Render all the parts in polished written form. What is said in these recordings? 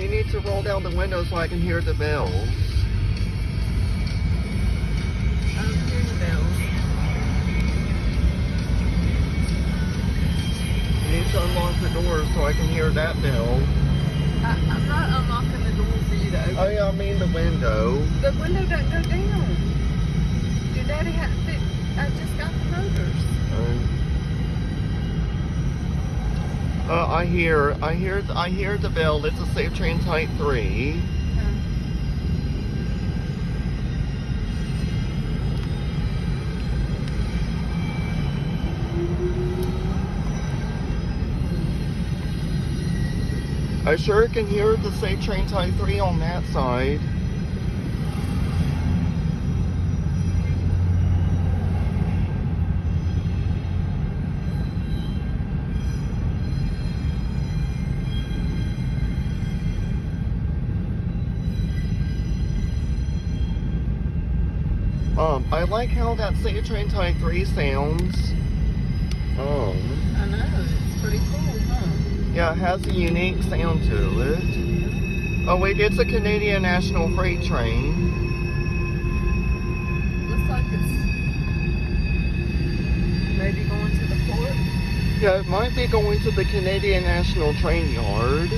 you need to roll down the window so I can hear the bells. I don't hear the bells. You need to unlock the door so I can hear that bell. I'm not unlocking the door for you to open. Oh yeah, I mean the window. The window doesn't go down. Your daddy had to fix. I just got the motors. I hear the bell. It's a Safe Train Type 3. I sure can hear the Safe Train Type 3 on that side. I like how that Safe Train Type 3 sounds. I know, it's pretty cool, huh? Yeah, it has a unique sound to it. Oh wait, it's a Canadian National Freight train. Looks like it's maybe going to the port. Yeah, it might be going to the Canadian National Train Yard.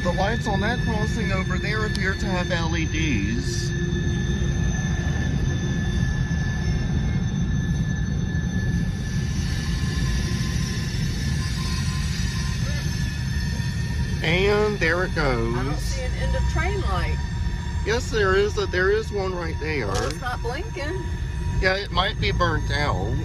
The lights on that crossing over there appear to have LEDs. And there it goes. I don't see an end of train light. Yes, there is one right there. Well, it's not blinking. Yeah, it might be burnt out.